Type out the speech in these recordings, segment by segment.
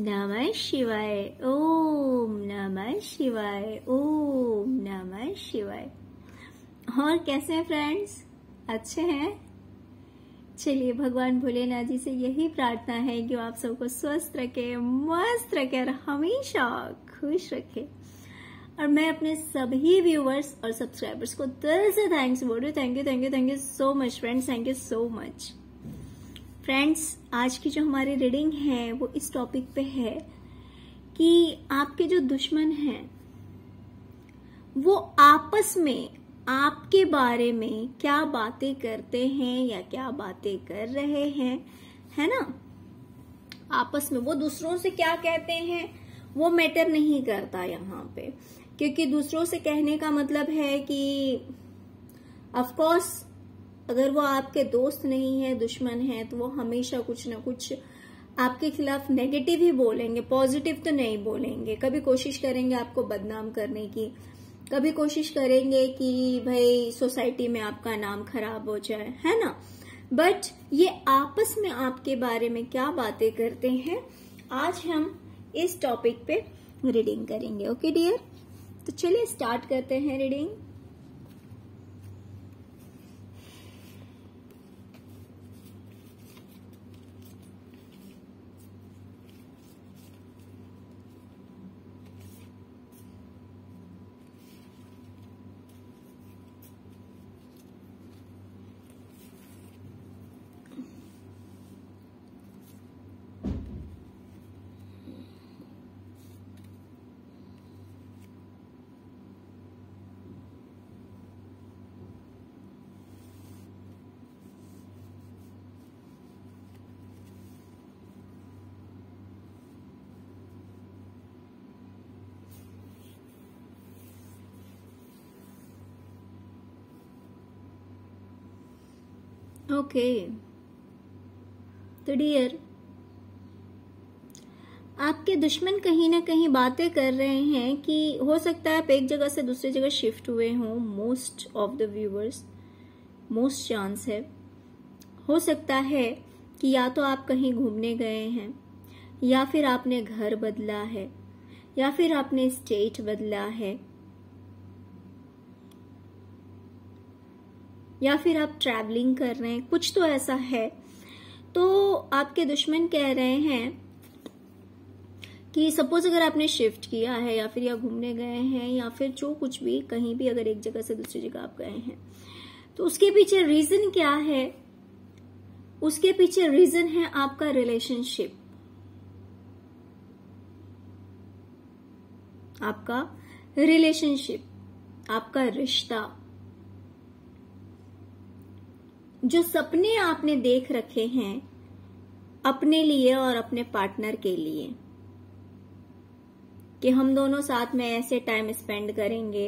नमः शिवाय। ओम नमः शिवाय। ओम नमः शिवाय। और कैसे हैं फ्रेंड्स? अच्छे हैं? चलिए भगवान भोलेनाथ जी से यही प्रार्थना है कि वो आप सबको स्वस्थ रखे, मस्त रखे और हमेशा खुश रखे। और मैं अपने सभी व्यूवर्स और सब्सक्राइबर्स को दिल से थैंक्स बोल रही हूँ। Thank you so much friends, thank you so much friends. आज की जो हमारी रीडिंग है वो इस टॉपिक पे है कि आपके जो दुश्मन हैं वो आपस में आपके बारे में क्या बातें करते हैं या क्या बातें कर रहे हैं, है ना। आपस में वो दूसरों से क्या कहते हैं वो मैटर नहीं करता यहाँ पे, क्योंकि दूसरों से कहने का मतलब है कि ऑफ कोर्स अगर वो आपके दोस्त नहीं है, दुश्मन है, तो वो हमेशा कुछ ना कुछ आपके खिलाफ नेगेटिव ही बोलेंगे, पॉजिटिव तो नहीं बोलेंगे। कभी कोशिश करेंगे आपको बदनाम करने की, कभी कोशिश करेंगे कि भाई सोसाइटी में आपका नाम खराब हो जाए, है ना। बट ये आपस में आपके बारे में क्या बातें करते हैं, आज हम इस टॉपिक पे रीडिंग करेंगे। ओके डियर, तो चलिए स्टार्ट करते हैं रीडिंग। ओके तो डियर, आपके दुश्मन कहीं ना कहीं बातें कर रहे हैं कि हो सकता है आप एक जगह से दूसरी जगह शिफ्ट हुए हों। Most of the viewers, most chance है, हो सकता है कि या तो आप कहीं घूमने गए हैं, या फिर आपने घर बदला है, या फिर आपने स्टेट बदला है, या फिर आप ट्रैवलिंग कर रहे हैं, कुछ तो ऐसा है। तो आपके दुश्मन कह रहे हैं कि सपोज अगर आपने शिफ्ट किया है, या फिर या घूमने गए हैं, या फिर जो कुछ भी, कहीं भी अगर एक जगह से दूसरी जगह आप गए हैं, तो उसके पीछे रीजन क्या है? उसके पीछे रीजन है आपका रिलेशनशिप, आपका रिलेशनशिप, आपका रिश्ता। जो सपने आपने देख रखे हैं अपने लिए और अपने पार्टनर के लिए कि हम दोनों साथ में ऐसे टाइम स्पेंड करेंगे,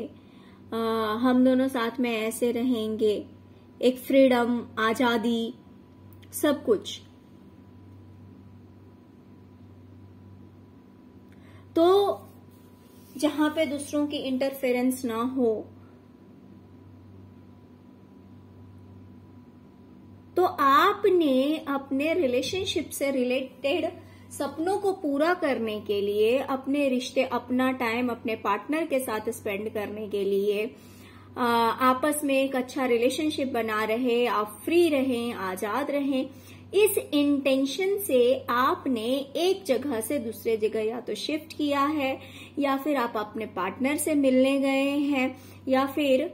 हम दोनों साथ में ऐसे रहेंगे, एक फ्रीडम, आजादी, सब कुछ। तो जहां पे दूसरों की इंटरफेरेंस ना हो, तो आपने अपने रिलेशनशिप से रिलेटेड सपनों को पूरा करने के लिए, अपने रिश्ते, अपना टाइम अपने पार्टनर के साथ स्पेंड करने के लिए, आपस में एक अच्छा रिलेशनशिप बना रहे, आप फ्री रहें, आजाद रहें, इस इंटेंशन से आपने एक जगह से दूसरे जगह या तो शिफ्ट किया है, या फिर आप अपने पार्टनर से मिलने गए हैं, या फिर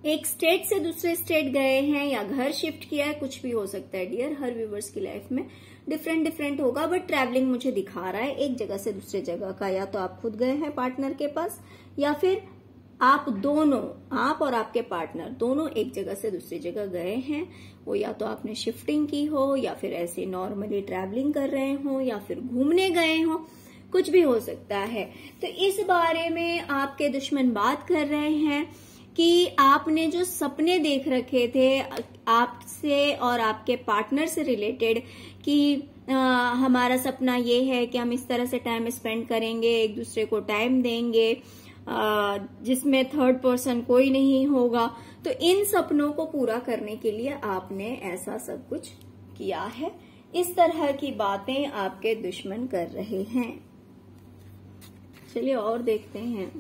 एक स्टेट से दूसरे स्टेट गए हैं, या घर शिफ्ट किया है। कुछ भी हो सकता है डियर, हर व्यूवर्स की लाइफ में डिफरेंट होगा, बट ट्रैवलिंग मुझे दिखा रहा है एक जगह से दूसरे जगह का। या तो आप खुद गए हैं पार्टनर के पास, या फिर आप दोनों, आप और आपके पार्टनर दोनों एक जगह से दूसरी जगह गए हैं। वो या तो आपने शिफ्टिंग की हो, या फिर ऐसे नॉर्मली ट्रैवलिंग कर रहे हो, या फिर घूमने गए हो, कुछ भी हो सकता है। तो इस बारे में आपके दुश्मन बात कर रहे हैं कि आपने जो सपने देख रखे थे आपसे और आपके पार्टनर से रिलेटेड कि हमारा सपना ये है कि हम इस तरह से टाइम स्पेंड करेंगे, एक दूसरे को टाइम देंगे, जिसमें थर्ड पर्सन कोई नहीं होगा, तो इन सपनों को पूरा करने के लिए आपने ऐसा सब कुछ किया है, इस तरह की बातें आपके दुश्मन कर रहे हैं। चलिए और देखते हैं।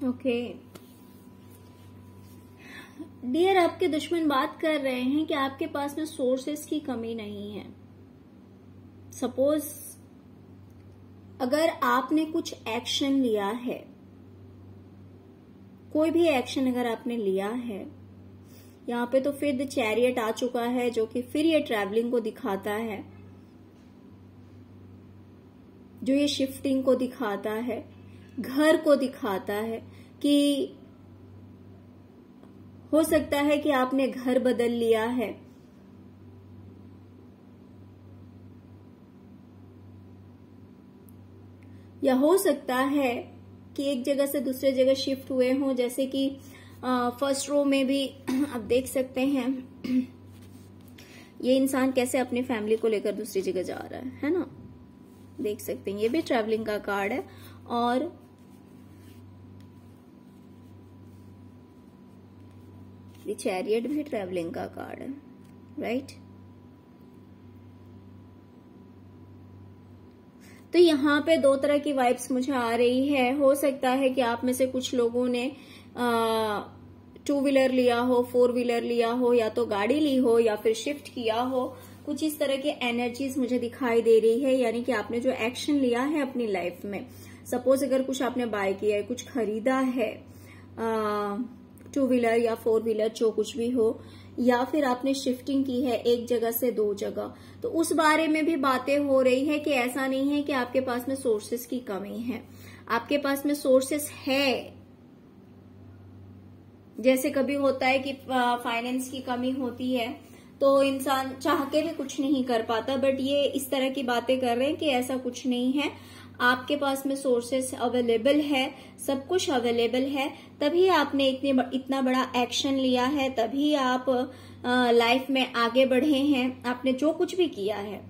ओके डियर, आपके दुश्मन बात कर रहे हैं कि आपके पास में सोर्सेस की कमी नहीं है। सपोज अगर आपने कुछ एक्शन लिया है, कोई भी एक्शन अगर आपने लिया है, यहाँ पे तो फिर द चैरियट आ चुका है जो कि फिर ये ट्रैवलिंग को दिखाता है, जो ये शिफ्टिंग को दिखाता है, घर को दिखाता है कि हो सकता है कि आपने घर बदल लिया है, या हो सकता है कि एक जगह से दूसरे जगह शिफ्ट हुए हों। जैसे कि फर्स्ट रो में भी आप देख सकते हैं ये इंसान कैसे अपनी फैमिली को लेकर दूसरी जगह जा रहा है ना, देख सकते हैं। ये भी ट्रैवलिंग का कार्ड है और द चैरियट भी ट्रैवलिंग का कार्ड है, राइट। तो यहाँ पे दो तरह की वाइब्स मुझे आ रही है। हो सकता है कि आप में से कुछ लोगों ने 2 व्हीलर लिया हो, 4 व्हीलर लिया हो, या तो गाड़ी ली हो या फिर शिफ्ट किया हो। कुछ इस तरह की एनर्जीज मुझे दिखाई दे रही है, यानी कि आपने जो एक्शन लिया है अपनी लाइफ में। सपोज अगर कुछ आपने बाय किया है, कुछ खरीदा है, 2 व्हीलर या 4 व्हीलर जो कुछ भी हो, या फिर आपने शिफ्टिंग की है एक जगह से 2 जगह, तो उस बारे में भी बातें हो रही है कि ऐसा नहीं है कि आपके पास में सोर्सेस की कमी है, आपके पास में सोर्सेस है। जैसे कभी होता है कि फाइनेंस की कमी होती है तो इंसान चाह के भी कुछ नहीं कर पाता, बट ये इस तरह की बातें कर रहे हैं कि ऐसा कुछ नहीं है, आपके पास में सोर्सेस अवेलेबल है, सब कुछ अवेलेबल है, तभी आपने इतना बड़ा एक्शन लिया है, तभी आप लाइफ में आगे बढ़े हैं। आपने जो कुछ भी किया है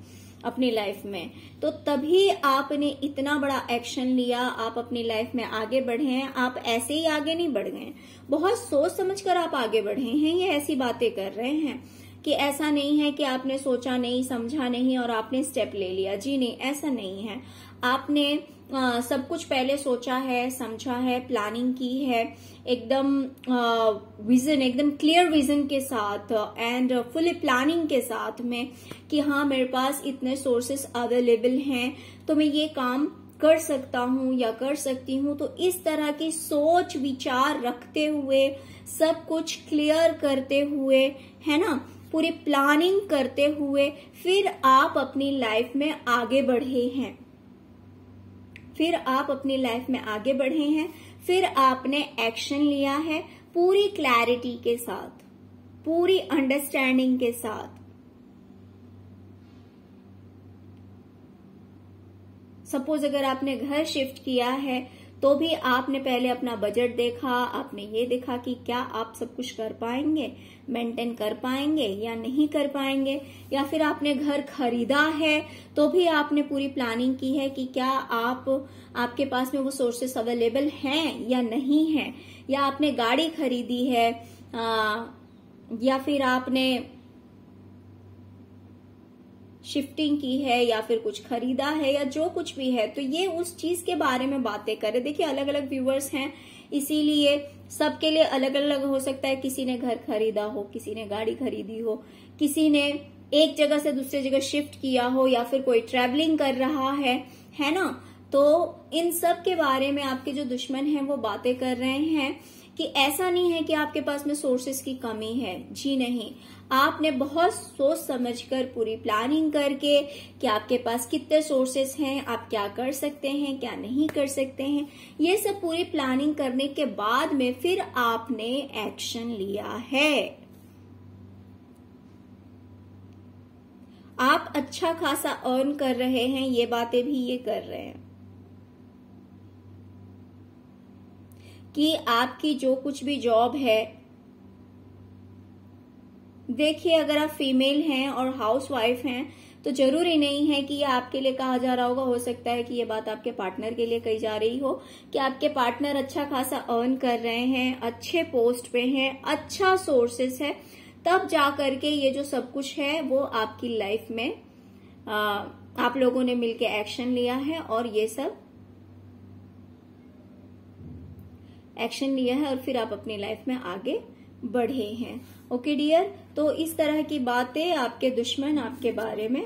अपनी लाइफ में, तो तभी आपने इतना बड़ा एक्शन लिया, आप अपनी लाइफ में आगे बढ़े हैं। आप ऐसे ही आगे नहीं बढ़ गए, बहुत सोच समझकर आप आगे बढ़े हैं। ये ऐसी बातें कर रहे हैं कि ऐसा नहीं है कि आपने सोचा नहीं, समझा नहीं और आपने स्टेप ले लिया। जी नहीं, ऐसा नहीं है। आपने सब कुछ पहले सोचा है, समझा है, प्लानिंग की है, एकदम विजन, एकदम क्लियर विजन के साथ एंड फुल प्लानिंग के साथ में कि हाँ मेरे पास इतने सोर्सेस अवेलेबल हैं तो मैं ये काम कर सकता हूँ या कर सकती हूँ। तो इस तरह की सोच विचार रखते हुए, सब कुछ क्लियर करते हुए, है ना, पूरी प्लानिंग करते हुए फिर आप अपनी लाइफ में आगे बढ़े हैं, फिर आप अपनी लाइफ में आगे बढ़े हैं, फिर आपने एक्शन लिया है पूरी क्लैरिटी के साथ, पूरी अंडरस्टैंडिंग के साथ। सपोज अगर आपने घर शिफ्ट किया है तो भी आपने पहले अपना बजट देखा, आपने ये देखा कि क्या आप सब कुछ कर पाएंगे, मेंटेन कर पाएंगे या नहीं कर पाएंगे। या फिर आपने घर खरीदा है तो भी आपने पूरी प्लानिंग की है कि क्या आपके पास में वो सोर्सेस अवेलेबल हैं या नहीं है। या आपने गाड़ी खरीदी है या फिर आपने शिफ्टिंग की है या फिर कुछ खरीदा है या जो कुछ भी है, तो ये उस चीज के बारे में बातें करें। देखिए अलग अलग व्यूअर्स हैं, इसीलिए सबके लिए अलग अलग हो सकता है। किसी ने घर खरीदा हो, किसी ने गाड़ी खरीदी हो, किसी ने एक जगह से दूसरे जगह शिफ्ट किया हो, या फिर कोई ट्रैवलिंग कर रहा है ना। तो इन सब के बारे में आपके जो दुश्मन हैं वो बातें कर रहे हैं कि ऐसा नहीं है कि आपके पास में सोर्सेस की कमी है। जी नहीं, आपने बहुत सोच समझकर पूरी प्लानिंग करके कि आपके पास कितने सोर्सेस हैं, आप क्या कर सकते हैं, क्या नहीं कर सकते हैं, ये सब पूरी प्लानिंग करने के बाद में फिर आपने एक्शन लिया है। आप अच्छा खासा अर्न कर रहे हैं, ये बातें भी ये कर रहे हैं कि आपकी जो कुछ भी जॉब है, देखिए अगर आप फीमेल हैं और हाउसवाइफ हैं तो जरूरी नहीं है कि ये आपके लिए कहा जा रहा होगा। हो सकता है कि ये बात आपके पार्टनर के लिए कही जा रही हो कि आपके पार्टनर अच्छा खासा अर्न कर रहे हैं, अच्छे पोस्ट पे हैं, अच्छा सोर्सेस है, तब जा करके ये जो सब कुछ है वो आपकी लाइफ में आप लोगों ने मिलके एक्शन लिया है और ये सब एक्शन लिया है और फिर आप अपनी लाइफ में आगे बढ़े हैं। ओके डियर, तो इस तरह की बातें आपके दुश्मन आपके बारे में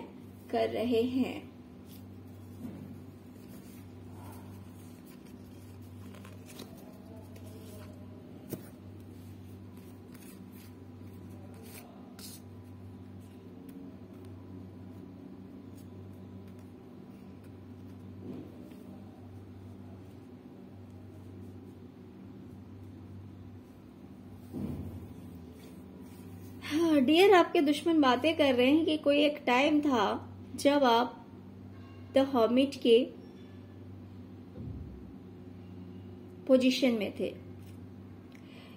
कर रहे हैं। डियर, आपके दुश्मन बातें कर रहे हैं कि कोई एक टाइम था जब आप द हर्मिट के पोजीशन में थे,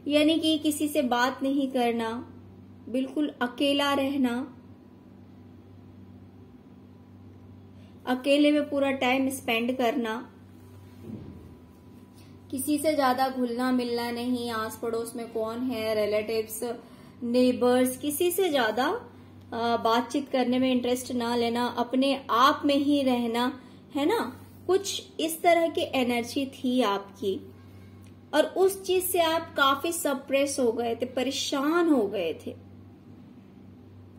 यानी कि किसी से बात नहीं करना, बिल्कुल अकेला रहना, अकेले में पूरा टाइम स्पेंड करना, किसी से ज्यादा घुलना मिलना नहीं, आस पड़ोस में कौन है, रिलेटिव्स, नेबर्स, किसी से ज्यादा बातचीत करने में इंटरेस्ट ना लेना, अपने आप में ही रहना, है ना। कुछ इस तरह की एनर्जी थी आपकी और उस चीज से आप काफी सप्रेस हो गए थे, परेशान हो गए थे।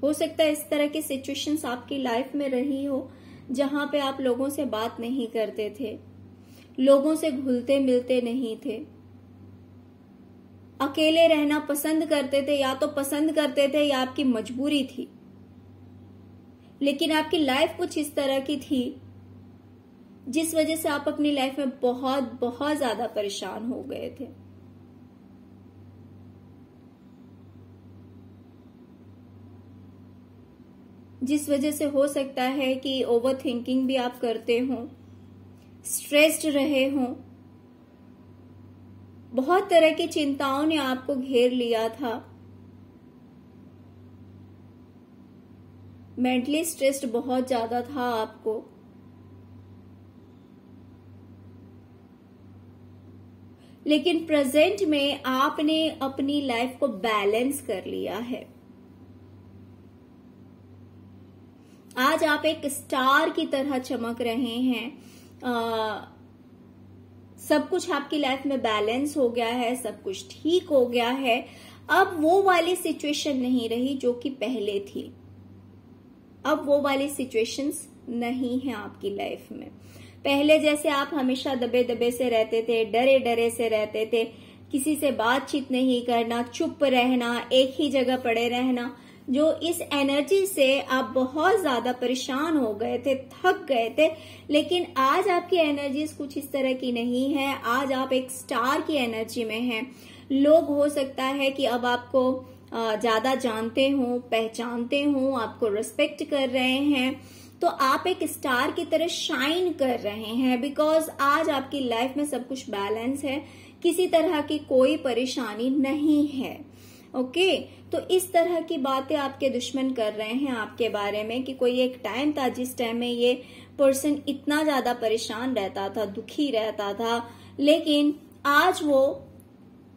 हो सकता है इस तरह की सिचुएशंस आपकी लाइफ में रही हो जहां पे आप लोगों से बात नहीं करते थे, लोगों से घुलते मिलते नहीं थे, अकेले रहना पसंद करते थे, या तो पसंद करते थे या आपकी मजबूरी थी। लेकिन आपकी लाइफ कुछ इस तरह की थी जिस वजह से आप अपनी लाइफ में बहुत बहुत ज्यादा परेशान हो गए थे। जिस वजह से हो सकता है कि ओवर थिंकिंग भी आप करते हो, स्ट्रेस्ड रहे हो, बहुत तरह की चिंताओं ने आपको घेर लिया था, मेंटली स्ट्रेस्ड बहुत ज्यादा था आपको। लेकिन प्रेजेंट में आपने अपनी लाइफ को बैलेंस कर लिया है। आज आप एक स्टार की तरह चमक रहे हैं। सब कुछ आपकी लाइफ में बैलेंस हो गया है, सब कुछ ठीक हो गया है। अब वो वाली सिचुएशन नहीं रही जो कि पहले थी। अब वो वाली सिचुएशंस नहीं है आपकी लाइफ में। पहले जैसे आप हमेशा दबे दबे से रहते थे, डरे डरे से रहते थे, किसी से बातचीत नहीं करना, चुप रहना, एक ही जगह पड़े रहना, जो इस एनर्जी से आप बहुत ज्यादा परेशान हो गए थे, थक गए थे। लेकिन आज आपकी एनर्जीज कुछ इस तरह की नहीं है। आज आप एक स्टार की एनर्जी में हैं। लोग हो सकता है कि अब आपको ज्यादा जानते हो, पहचानते हो, आपको रिस्पेक्ट कर रहे हैं, तो आप एक स्टार की तरह शाइन कर रहे हैं। बिकॉज आज आपकी लाइफ में सब कुछ बैलेंस है, किसी तरह की कोई परेशानी नहीं है। ओके, तो इस तरह की बातें आपके दुश्मन कर रहे हैं आपके बारे में कि कोई एक टाइम था जिस टाइम में ये पर्सन इतना ज्यादा परेशान रहता था, दुखी रहता था, लेकिन आज वो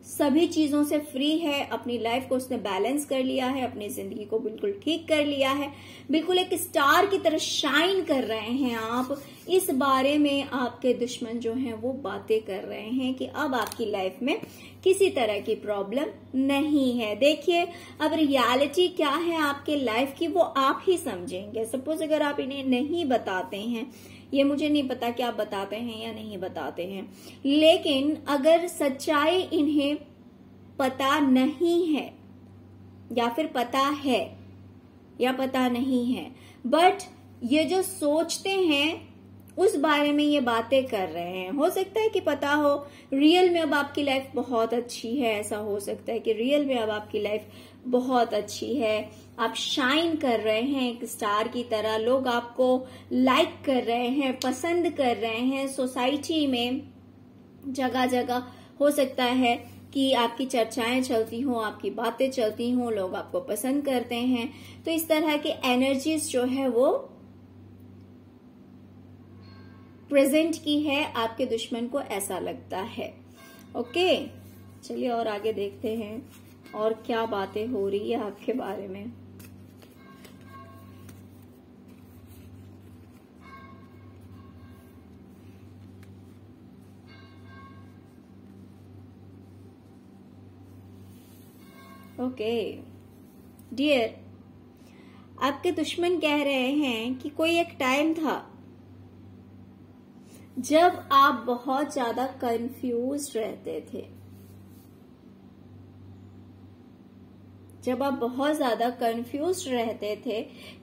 सभी चीजों से फ्री है। अपनी लाइफ को उसने बैलेंस कर लिया है, अपनी जिंदगी को बिल्कुल ठीक कर लिया है, बिल्कुल एक स्टार की तरह शाइन कर रहे हैं आप। इस बारे में आपके दुश्मन जो हैं वो बातें कर रहे हैं कि अब आपकी लाइफ में किसी तरह की प्रॉब्लम नहीं है। देखिए, अब रियलिटी क्या है आपके लाइफ की वो आप ही समझेंगे। सपोज अगर आप इन्हें नहीं बताते हैं, ये मुझे नहीं पता कि आप बताते हैं या नहीं बताते हैं, लेकिन अगर सच्चाई इन्हें पता नहीं है या फिर पता है या पता नहीं है, बट ये जो सोचते हैं उस बारे में ये बातें कर रहे हैं। हो सकता है कि पता हो रियल में अब आपकी लाइफ बहुत अच्छी है, ऐसा हो सकता है कि रियल में अब आपकी लाइफ बहुत अच्छी है, आप शाइन कर रहे हैं एक स्टार की तरह, लोग आपको लाइक कर रहे हैं, पसंद कर रहे हैं, सोसाइटी में जगह जगह हो सकता है कि आपकी चर्चाएं चलती हों, आपकी बातें चलती हों, लोग आपको पसंद करते हैं। तो इस तरह की एनर्जीज जो है वो प्रेजेंट की है, आपके दुश्मन को ऐसा लगता है। ओके, चलिए और आगे देखते हैं और क्या बातें हो रही है आपके बारे में। ओके डियर, आपके दुश्मन कह रहे हैं कि कोई एक टाइम था जब आप बहुत ज्यादा कंफ्यूज रहते थे, जब आप बहुत ज्यादा कंफ्यूज रहते थे।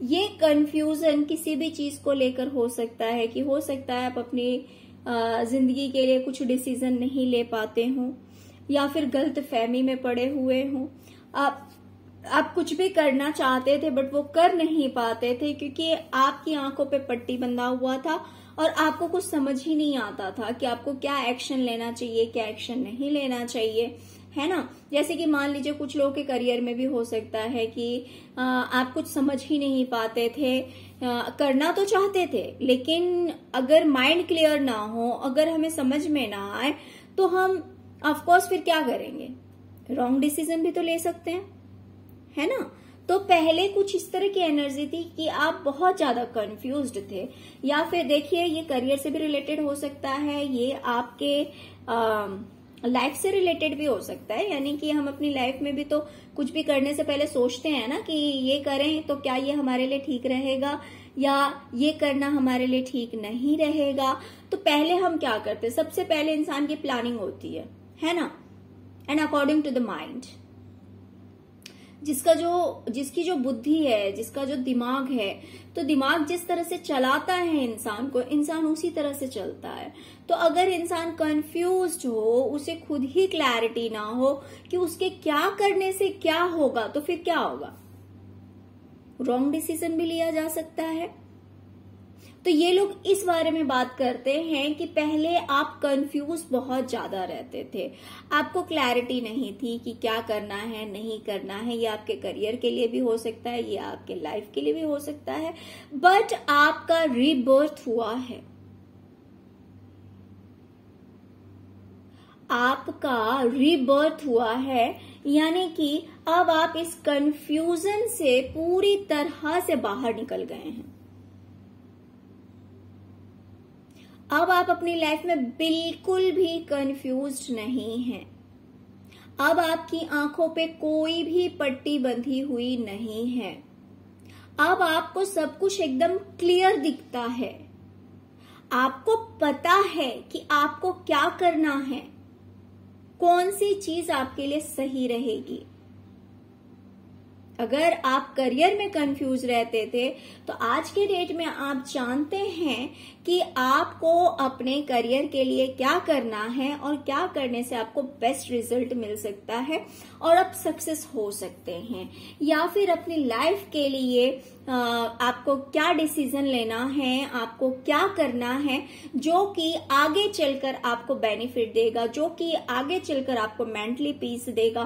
ये कंफ्यूजन किसी भी चीज को लेकर हो सकता है कि हो सकता है आप अपनी जिंदगी के लिए कुछ डिसीजन नहीं ले पाते हो, या फिर गलत फहमी में पड़े हुए हो। आप कुछ भी करना चाहते थे बट वो कर नहीं पाते थे क्योंकि आपकी आंखों पे पट्टी बंधा हुआ था और आपको कुछ समझ ही नहीं आता था कि आपको क्या एक्शन लेना चाहिए, क्या एक्शन नहीं लेना चाहिए, है ना। जैसे कि मान लीजिए कुछ लोगों के करियर में भी हो सकता है कि आप कुछ समझ ही नहीं पाते थे, करना तो चाहते थे लेकिन अगर माइंड क्लियर ना हो, अगर हमें समझ में ना आए तो हम ऑफकोर्स फिर क्या करेंगे, रॉन्ग डिसीजन भी तो ले सकते हैं, है ना। तो पहले कुछ इस तरह की एनर्जी थी कि आप बहुत ज्यादा कंफ्यूज्ड थे, या फिर देखिए ये करियर से भी रिलेटेड हो सकता है, ये आपके लाइफ से रिलेटेड भी हो सकता है। यानी कि हम अपनी लाइफ में भी तो कुछ भी करने से पहले सोचते हैं ना कि ये करें तो क्या ये हमारे लिए ठीक रहेगा, या ये करना हमारे लिए ठीक नहीं रहेगा। तो पहले हम क्या करते हैं, सबसे पहले इंसान की प्लानिंग होती है ना, and according to the mind. जिसकी जो बुद्धि है, जिसका जो दिमाग है, तो दिमाग जिस तरह से चलाता है इंसान को, इंसान उसी तरह से चलता है। तो अगर इंसान कंफ्यूज्ड हो, उसे खुद ही क्लैरिटी ना हो कि उसके क्या करने से क्या होगा, तो फिर क्या होगा, रॉन्ग डिसीजन भी लिया जा सकता है। तो ये लोग इस बारे में बात करते हैं कि पहले आप कंफ्यूज बहुत ज्यादा रहते थे, आपको क्लैरिटी नहीं थी कि क्या करना है नहीं करना है। ये आपके करियर के लिए भी हो सकता है, ये आपके लाइफ के लिए भी हो सकता है, बट आपका रीबर्थ हुआ है, आपका रीबर्थ हुआ है। यानी कि अब आप इस कंफ्यूजन से पूरी तरह से बाहर निकल गए हैं। अब आप अपनी लाइफ में बिल्कुल भी कंफ्यूज्ड नहीं हैं। अब आपकी आंखों पे कोई भी पट्टी बंधी हुई नहीं है। अब आपको सब कुछ एकदम क्लियर दिखता है। आपको पता है कि आपको क्या करना है, कौन सी चीज आपके लिए सही रहेगी। अगर आप करियर में कंफ्यूज रहते थे तो आज के डेट में आप जानते हैं कि आपको अपने करियर के लिए क्या करना है और क्या करने से आपको बेस्ट रिजल्ट मिल सकता है और आप सक्सेस हो सकते हैं। या फिर अपनी लाइफ के लिए आपको क्या डिसीजन लेना है, आपको क्या करना है जो कि आगे चलकर आपको बेनिफिट देगा, जो कि आगे चलकर आपको मेंटली पीस देगा।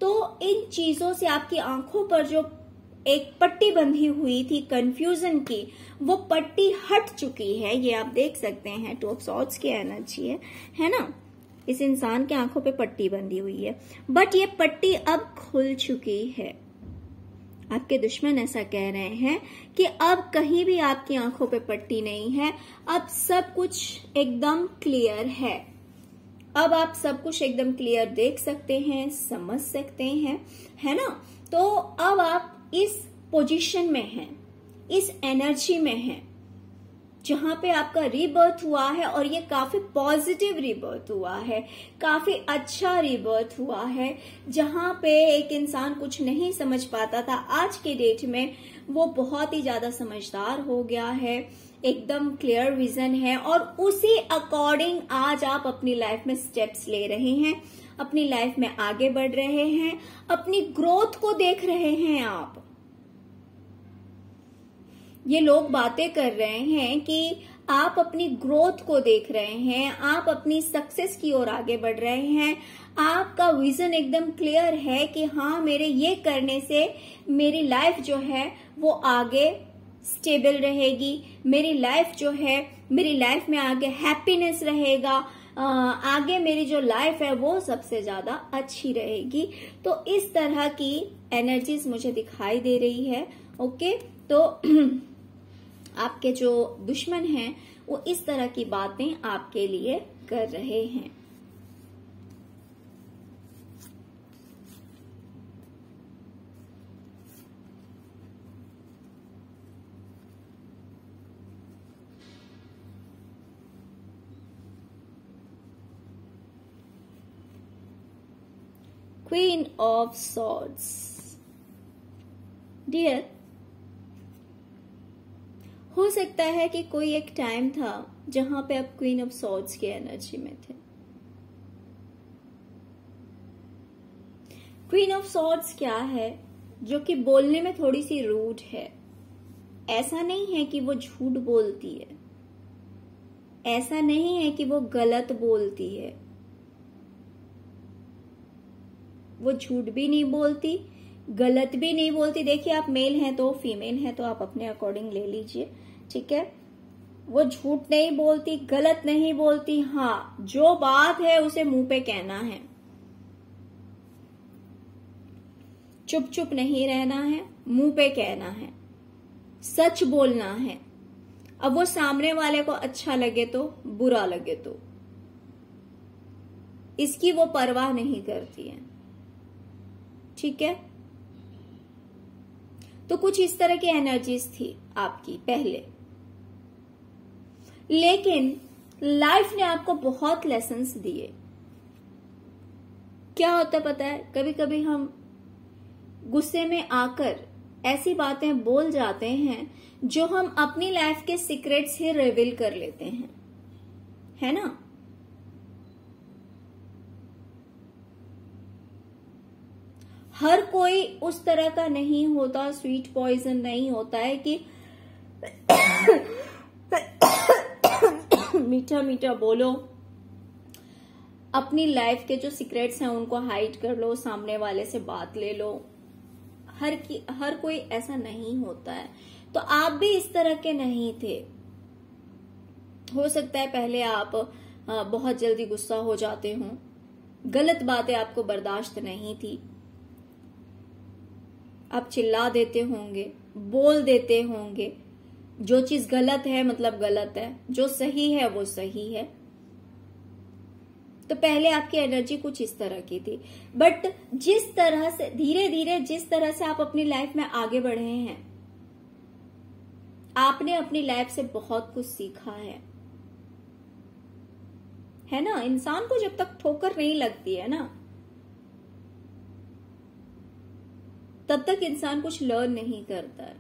तो इन चीजों से आपकी आंखों पर जो एक पट्टी बंधी हुई थी कंफ्यूजन की, वो पट्टी हट चुकी है। ये आप देख सकते हैं, टू ऑफ सॉर्ड्स की एनर्जी है ना। इस इंसान के आंखों पे पट्टी बंधी हुई है, बट ये पट्टी अब खुल चुकी है। आपके दुश्मन ऐसा कह रहे हैं कि अब कहीं भी आपकी आंखों पे पट्टी नहीं है, अब सब कुछ एकदम क्लियर है। अब आप सब कुछ एकदम क्लियर देख सकते हैं, समझ सकते हैं, है ना। तो अब आप इस पोजीशन में हैं, इस एनर्जी में हैं जहां पे आपका रीबर्थ हुआ है, और ये काफी पॉजिटिव रीबर्थ हुआ है, काफी अच्छा रीबर्थ हुआ है। जहां पे एक इंसान कुछ नहीं समझ पाता था, आज के डेट में वो बहुत ही ज्यादा समझदार हो गया है, एकदम क्लियर विजन है और उसी अकॉर्डिंग आज आप अपनी लाइफ में स्टेप्स ले रहे हैं, अपनी लाइफ में आगे बढ़ रहे हैं, अपनी ग्रोथ को देख रहे हैं आप। ये लोग बातें कर रहे हैं कि आप अपनी ग्रोथ को देख रहे हैं, आप अपनी सक्सेस की ओर आगे बढ़ रहे हैं, आपका विजन एकदम क्लियर है कि हाँ मेरे ये करने से मेरी लाइफ जो है वो आगे स्टेबल रहेगी, मेरी लाइफ जो है, मेरी लाइफ में आगे हैप्पीनेस रहेगा, आगे मेरी जो लाइफ है वो सबसे ज्यादा अच्छी रहेगी। तो इस तरह की एनर्जीज मुझे दिखाई दे रही है। ओके, तो आपके जो दुश्मन हैं वो इस तरह की बातें आपके लिए कर रहे हैं। क्वीन ऑफ सॉर्ड्स, डियर, हो सकता है कि कोई एक टाइम था जहां पे आप क्वीन ऑफ सॉर्ड्स की एनर्जी में थे। क्वीन ऑफ सॉर्ड्स क्या है? जो कि बोलने में थोड़ी सी रूड है। ऐसा नहीं है कि वो झूठ बोलती है, ऐसा नहीं है कि वो गलत बोलती है, वो झूठ भी नहीं बोलती, गलत भी नहीं बोलती। देखिए, आप मेल हैं तो फीमेल हैं तो आप अपने अकॉर्डिंग ले लीजिए, ठीक है। वो झूठ नहीं बोलती, गलत नहीं बोलती, हाँ जो बात है उसे मुंह पे कहना है, चुप चुप नहीं रहना है, मुंह पे कहना है, सच बोलना है। अब वो सामने वाले को अच्छा लगे तो बुरा लगे तो, इसकी वो परवाह नहीं करती है, ठीक है। तो कुछ इस तरह की एनर्जीज थी आपकी पहले, लेकिन लाइफ ने आपको बहुत लेसन्स दिए। क्या होता पता है, कभी कभी हम गुस्से में आकर ऐसी बातें बोल जाते हैं जो हम अपनी लाइफ के सीक्रेट्स ही रिवील कर लेते हैं, है ना। हर कोई उस तरह का नहीं होता, स्वीट पॉइजन नहीं होता है कि मीठा मीठा बोलो, अपनी लाइफ के जो सीक्रेट्स हैं उनको हाइड कर लो, सामने वाले से बात ले लो। हर कोई ऐसा नहीं होता है। तो आप भी इस तरह के नहीं थे। हो सकता है पहले आप बहुत जल्दी गुस्सा हो जाते हो, गलत बातें आपको बर्दाश्त नहीं थी, आप चिल्ला देते होंगे, बोल देते होंगे, जो चीज गलत है मतलब गलत है, जो सही है वो सही है। तो पहले आपकी एनर्जी कुछ इस तरह की थी। बट जिस तरह से धीरे धीरे जिस तरह से आप अपनी लाइफ में आगे बढ़े हैं, आपने अपनी लाइफ से बहुत कुछ सीखा है ना। इंसान को जब तक ठोकर नहीं लगती है ना, तब तक इंसान कुछ लर्न नहीं करता है,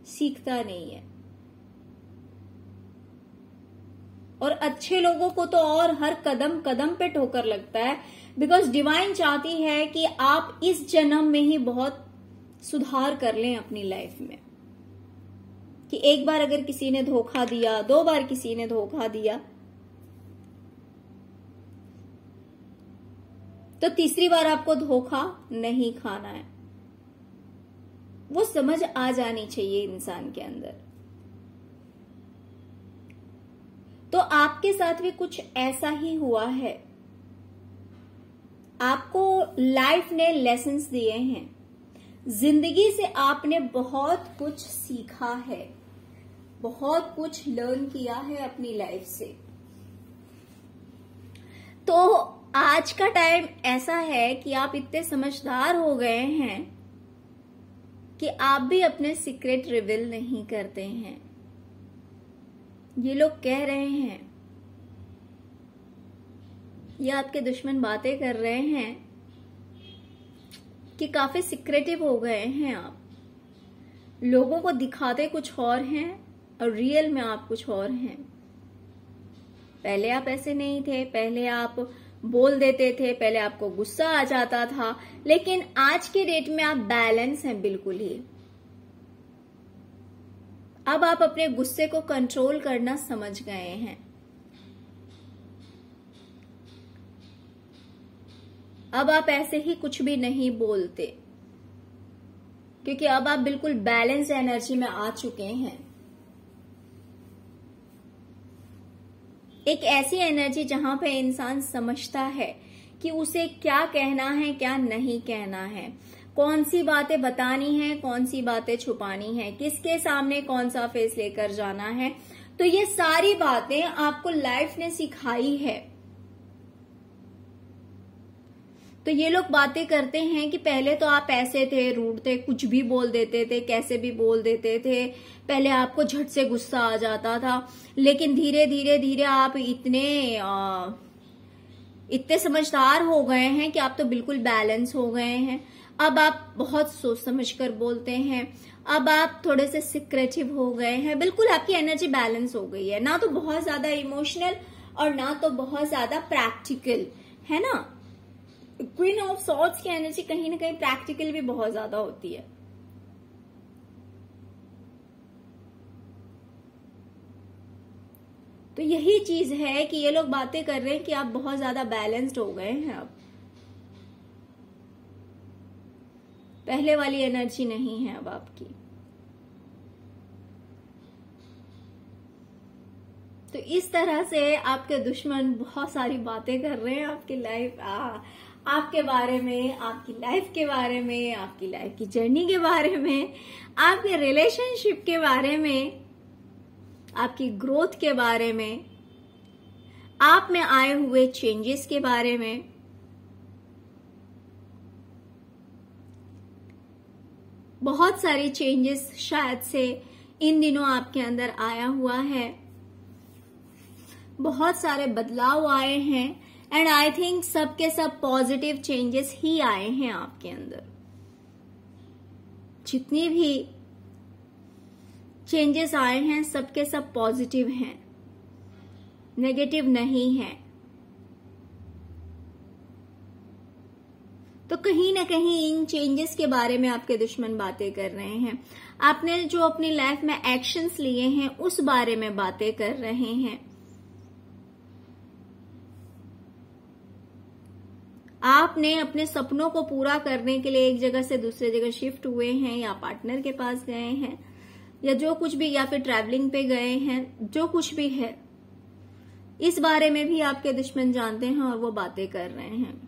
सीखता नहीं है। और अच्छे लोगों को तो और हर कदम कदम पे ठोकर लगता है, बिकॉज डिवाइन चाहती है कि आप इस जन्म में ही बहुत सुधार कर लें अपनी लाइफ में। कि एक बार अगर किसी ने धोखा दिया, 2 बार किसी ने धोखा दिया, तो तीसरी बार आपको धोखा नहीं खाना है। वो समझ आ जानी चाहिए इंसान के अंदर। तो आपके साथ भी कुछ ऐसा ही हुआ है। आपको लाइफ ने लेसन्स दिए हैं, जिंदगी से आपने बहुत कुछ सीखा है, बहुत कुछ लर्न किया है अपनी लाइफ से। तो आज का टाइम ऐसा है कि आप इतने समझदार हो गए हैं कि आप भी अपने सीक्रेट रिवील नहीं करते हैं। ये लोग कह रहे हैं, ये आपके दुश्मन बातें कर रहे हैं कि काफी सीक्रेटिव हो गए हैं आप, लोगों को दिखाते कुछ और हैं और रियल में आप कुछ और हैं। पहले आप ऐसे नहीं थे, पहले आप बोल देते थे, पहले आपको गुस्सा आ जाता था, लेकिन आज के डेट में आप बैलेंस हैं बिल्कुल ही। अब आप अपने गुस्से को कंट्रोल करना समझ गए हैं। अब आप ऐसे ही कुछ भी नहीं बोलते, क्योंकि अब आप बिल्कुल बैलेंस एनर्जी में आ चुके हैं। एक ऐसी एनर्जी जहां पे इंसान समझता है कि उसे क्या कहना है, क्या नहीं कहना है, कौन सी बातें बतानी है, कौन सी बातें छुपानी है, किसके सामने कौन सा फेस लेकर जाना है। तो ये सारी बातें आपको लाइफ ने सिखाई है। तो ये लोग बातें करते हैं कि पहले तो आप ऐसे थे, रूड थे, कुछ भी बोल देते थे, कैसे भी बोल देते थे, पहले आपको झट से गुस्सा आ जाता था, लेकिन धीरे धीरे धीरे आप इतने समझदार हो गए हैं कि आप तो बिल्कुल बैलेंस हो गए हैं। अब आप बहुत सोच समझ कर बोलते हैं, अब आप थोड़े से सिक्रेटिव हो गए हैं, बिल्कुल आपकी एनर्जी बैलेंस हो गई है। ना तो बहुत ज्यादा इमोशनल और ना तो बहुत ज्यादा प्रैक्टिकल, है ना। क्वीन ऑफ सॉर्ड्स की एनर्जी कहीं ना कहीं प्रैक्टिकल भी बहुत ज्यादा होती है। तो यही चीज है कि ये लोग बातें कर रहे हैं कि आप बहुत ज्यादा बैलेंस्ड हो गए हैं। अब पहले वाली एनर्जी नहीं है अब आपकी। तो इस तरह से आपके दुश्मन बहुत सारी बातें कर रहे हैं आपकी लाइफ, आपके बारे में, आपकी लाइफ के बारे में, आपकी लाइफ की जर्नी के बारे में, आपके रिलेशनशिप के बारे में, आपकी ग्रोथ के बारे में, आप में आए हुए चेंजेस के बारे में। बहुत सारी चेंजेस शायद से इन दिनों आपके अंदर आया हुआ है, बहुत सारे बदलाव आए हैं, एंड आई थिंक सबके सब पॉजिटिव चेंजेस ही आए हैं आपके अंदर। जितनी भी चेंजेस आए हैं सबके सब पॉजिटिव हैं, नेगेटिव नहीं है। तो कहीं ना कहीं इन चेंजेस के बारे में आपके दुश्मन बातें कर रहे हैं। आपने जो अपनी लाइफ में एक्शंस लिए हैं उस बारे में बातें कर रहे हैं। आपने अपने सपनों को पूरा करने के लिए एक जगह से दूसरे जगह शिफ्ट हुए हैं, या पार्टनर के पास गए हैं, या जो कुछ भी, या फिर ट्रैवलिंग पे गए हैं, जो कुछ भी है, इस बारे में भी आपके दुश्मन जानते हैं और वो बातें कर रहे हैं।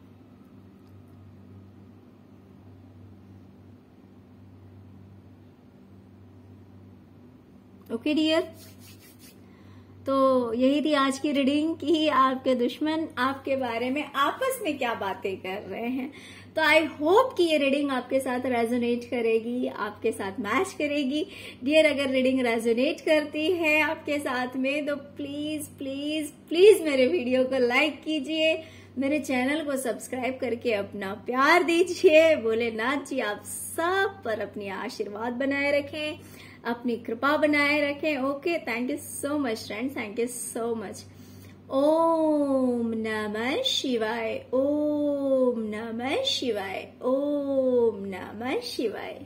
ओके डियर, तो यही थी आज की रीडिंग कि आपके दुश्मन आपके बारे में आपस में क्या बातें कर रहे हैं। तो आई होप कि ये रीडिंग आपके साथ रेजोनेट करेगी, आपके साथ मैच करेगी। डियर, अगर रीडिंग रेजोनेट करती है आपके साथ में तो प्लीज प्लीज प्लीज मेरे वीडियो को लाइक कीजिए, मेरे चैनल को सब्सक्राइब करके अपना प्यार दीजिए। भोलेनाथ जी आप सब पर अपनी आशीर्वाद बनाए रखें, अपनी कृपा बनाए रखें। Okay, thank you so much friends, thank you so much. ओम नमः शिवाय, ओम नमः शिवाय, ओम नमः शिवाय।